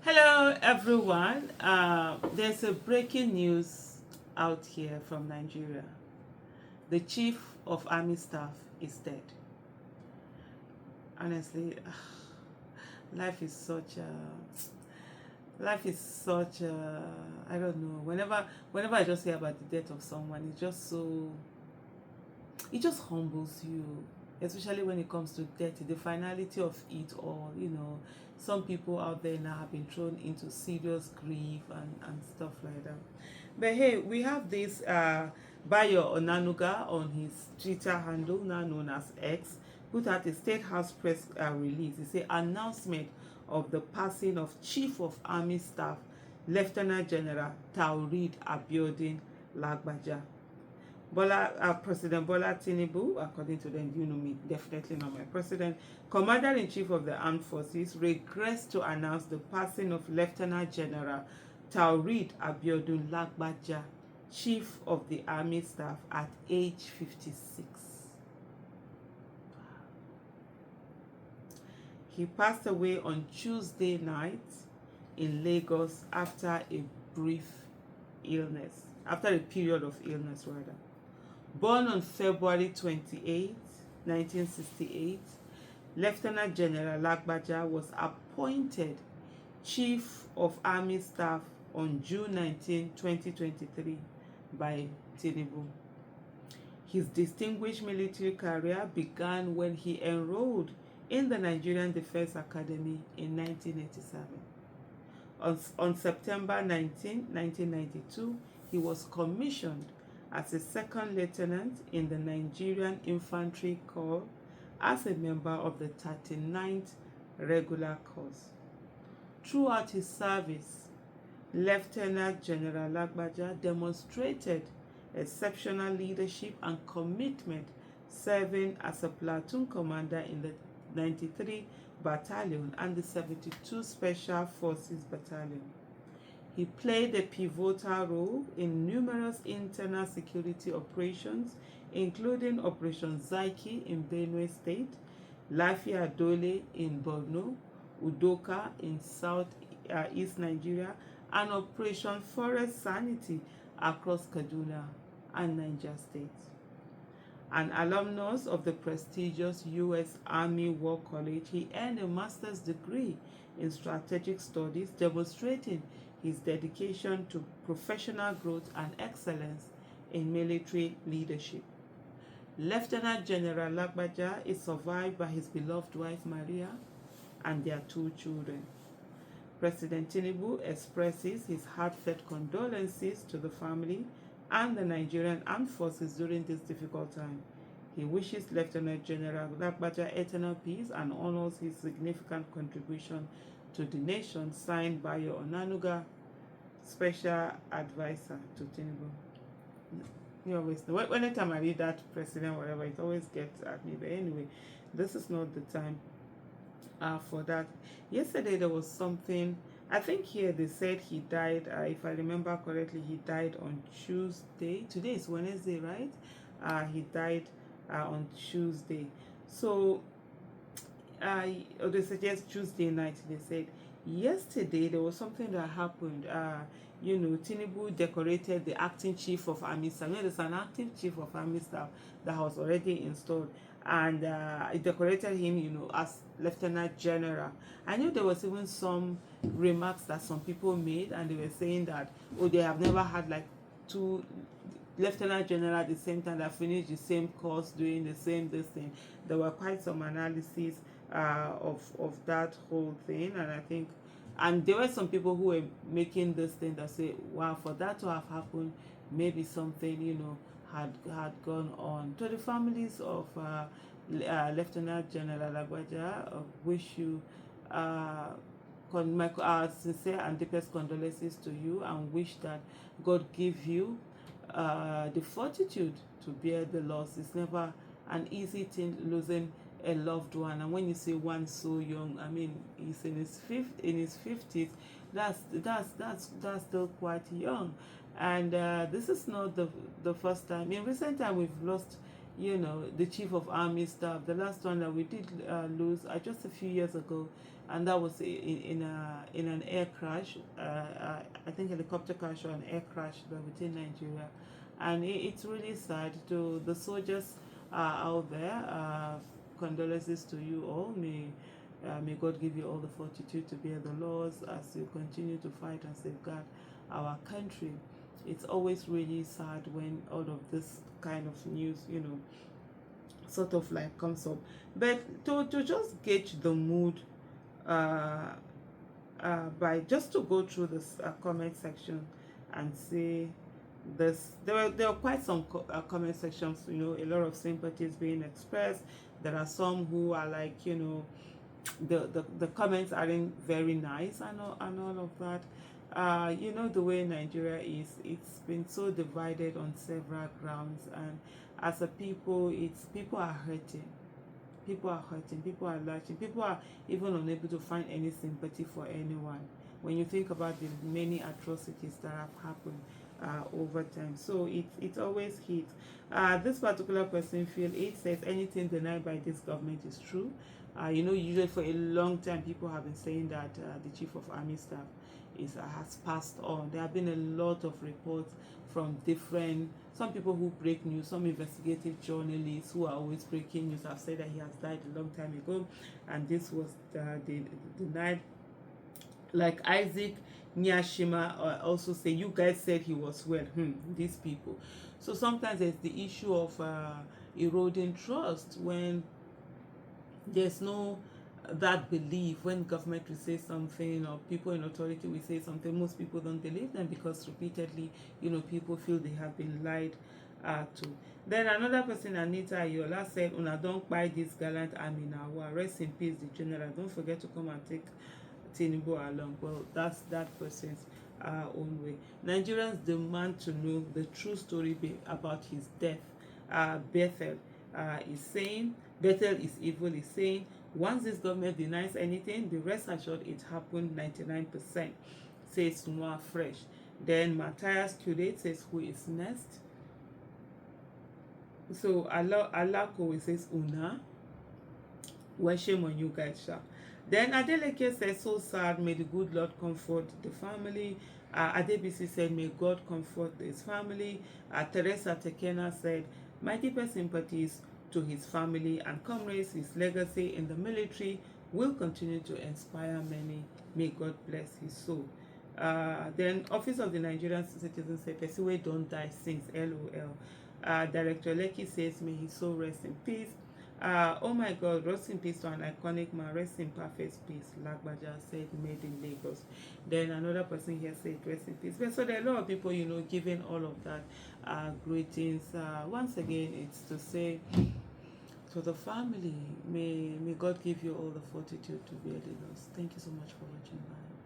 Hello, everyone. There's a breaking news out here from Nigeria. The chief of army staff is dead. Honestly, life is such a I don't know. Whenever I just hear about the death of someone, it just humbles you, especially when it comes to death, the finality of it all. Some people out there now have been thrown into serious grief and stuff like that. But hey, we have this Bayo Onanuga on his Twitter handle, now known as X, put out a State House press release. It's an announcement of the passing of Chief of Army Staff, Lieutenant General Taoreed Abiodun Lagbaja. President Bola Tinubu, according to them, you know me, definitely not my president, Commander-in-Chief of the Armed Forces, regrets to announce the passing of Lieutenant General Taoreed Abiodun Lagbaja, Chief of the Army Staff, at age 56. He passed away on Tuesday night in Lagos after a period of illness rather. Born on February 28, 1968, Lieutenant General Lagbaja was appointed Chief of Army Staff on June 19, 2023 by Tinubu. His distinguished military career began when he enrolled in the Nigerian Defense Academy in 1987. On September 19, 1992, he was commissioned as a second lieutenant in the Nigerian Infantry Corps as a member of the 39th Regular Corps. Throughout his service, Lieutenant General Lagbaja demonstrated exceptional leadership and commitment, serving as a platoon commander in the 93 Battalion and the 72 Special Forces Battalion. He played a pivotal role in numerous internal security operations, including Operation Zaki in Benue State, Lafia Dole in Borno, Udoka in Southeast Nigeria, and Operation Forest Sanity across Kaduna and Niger State. An alumnus of the prestigious U.S. Army War College, he earned a master's degree in strategic studies, demonstrating his dedication to professional growth and excellence in military leadership. Lieutenant General Lagbaja is survived by his beloved wife Maria and their 2 children. President Tinubu expresses his heartfelt condolences to the family and the Nigerian Armed Forces during this difficult time. He wishes Lieutenant General Lagbaja eternal peace and honors his significant contribution to the nation, signed by your Onanuga, Special Advisor to Tinubu. You always know. Anytime I read that president, whatever, it always gets at me. But anyway, this is not the time for that. Yesterday there was something, I think here they said he died, if I remember correctly, he died on Tuesday. Today is Wednesday, right? He died on Tuesday. So they suggest Tuesday night. They said yesterday there was something that happened. Tinubu decorated the acting chief of army staff. There's an active chief of army staff that was already installed, and it decorated him, as Lieutenant General. I knew there was even some remarks that some people made, and they were saying that, they have never had like 2 Lieutenant General at the same time that finished the same course doing the same this thing. There were quite some analysis of that whole thing, and there were some people who were making this thing that say, wow, for that to have happened, maybe something had gone on. To the families of Lieutenant General Lagbaja, wish you my sincere and deepest condolences to you, and wish that God give you the fortitude to bear the loss. It's never an easy thing losing a loved one, and when you say one so young, he's in his 50s. That's still quite young, and this is not the first time. In recent time, we've lost you know, the chief of army staff. The last one that we did lose just a few years ago, and that was in an air crash. I think helicopter crash or an air crash, but within Nigeria, and it's really sad. To the soldiers out there, condolences to you all. May God give you all the fortitude to bear the laws as you continue to fight and safeguard our country. It's always really sad when all of this kind of news, you know, sort of like comes up. But to just gauge the mood, uh, by just to go through this comment section and see this, there were quite some comment sections, you know, a lot of sympathies being expressed. There are some who are like, you know, the comments aren't very nice and all of that. You know, the way Nigeria is, it's been so divided on several grounds, and as a people, it's people are hurting. People are hurting, people are lashing, people are even unable to find any sympathy for anyone when you think about the many atrocities that have happened over time. So it always hits. This particular person, Phil 8, says anything denied by this government is true. You know, usually for a long time, people have been saying that the chief of army staff has passed on. There have been a lot of reports from different, some people who break news, some investigative journalists who are always breaking news have said that he has died a long time ago, and this was denied. Like Isaac Nyashima also say, you guys said he was well. These people. So sometimes there's the issue of eroding trust when there's no that belief. When government will say something or people in authority will say something, most people don't believe them because repeatedly, you know, people feel they have been lied to. Then another person, Anita Ayola, said, una don't buy this gallant army now. Rest in peace, the general. Don't forget to come and take Tinubu along. Well, that's that person's own way. Nigerians demand to know the true story about his death. Bethel is saying, Bethel is evil is saying, once this government denies anything, be rest assured it happened 99%, says Noah Fresh. Then Matthias Curate says, who is next? So Alako says, Una. Well, shame on you guys, sha. Then Adeleke says, so sad, may the good Lord comfort the family. Adebisi said, may God comfort his family. Teresa Tekena said, my deepest sympathies to his family and comrades. His legacy in the military will continue to inspire many. May God bless his soul. Then Office of the Nigerian Citizen said, Persiwe don't die since, LOL. Director Lekki says, may his soul rest in peace. Oh my God, rest in peace to an iconic man, rest in perfect peace. Lagbaja said, made in Lagos. Then another person here said, rest in peace. But so there are a lot of people, you know, giving all of that greetings. Once again, it's to say to the family, may God give you all the fortitude to bear the loss. Thank you so much for watching. Bye.